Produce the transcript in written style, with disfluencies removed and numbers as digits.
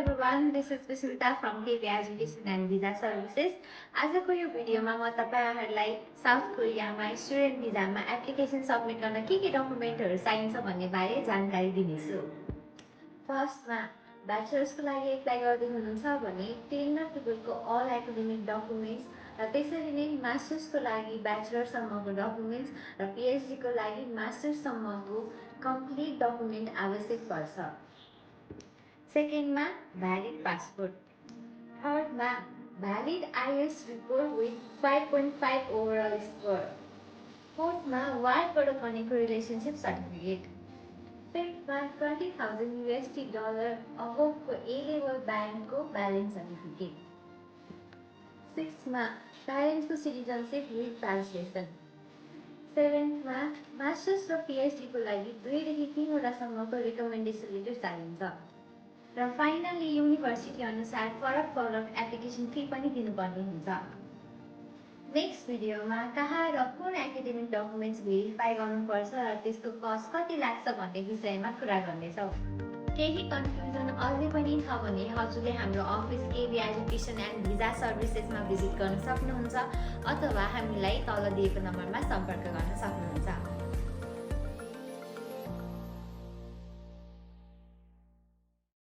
everyone, this is Vismita from KB Education and Visa Services. आजको यो भिडियोमा म तपाईहरुलाई साउथ कोरियामा स्टुडेन्ट भिजामा एप्लिकेसन सबमिट गर्न के डकुमेन्टहरु चाहिन्छ भन्ने बारे जानकारी दिनेछु। फर्स्टमा ब्याचलर्सको लागि एप्लाई गर्दै हुनुहुन्छ भने 10 र 12 को अल एकाडेमिक डकुमेन्ट्स र त्यसरी नै मास्टर्सको लागि ब्याचलर सम्मको डकुमेन्ट्स र पीएचडी को लागि मास्टर्स सम्मको कम्प्लिट डकुमेन्ट आवश्यक पर्छ। सेकेन्डमा भ्यालिड पासपोर्ट। थर्डमा भ्यालिड आईएएस रिपोर्ट विथ 5.5 ओभरअल स्कोर। फोर्थमा वाइफबाट बनेको रिलेसनसिप सर्टिफिकेट। फिफ्थमा $20,000 अबोभको ए लेभल ब्याङ्कको ब्यालेन्स सर्टिफिकेट। सिक्स्थमा प्यारेन्ट्सको सिटिजनसिप विथ ट्रान्सलेसन। सेभेन्थमा मास्टर्स र पीएचडीको लागि 2 देखि 3 वटासम्मको रिकमेन्डेसन लेटर चाहिन्छ। र फाइनली युनिभर्सिटी अनुसार फरक एप्लिकेसन फी पनि दिनुपर्ने हुन्छ। नेक्स्ट भिडियोमा कहाँ र कुन एकाडेमिक डकुमेन्ट्स भेरिफाई गर्नुपर्छ र त्यसको कस्ट कति लाग्छ भन्ने विषयमा कुरा गर्नेछौँ। केही कन्फ्युजन अझै पनि छ भने हजुरले हाम्रो office KB education and visa सर्भिसेसमा भिजिट गर्न सक्नुहुन्छ अथवा हामीलाई तल दिएको नम्बरमा सम्पर्क गर्न सक्नुहुन्छ।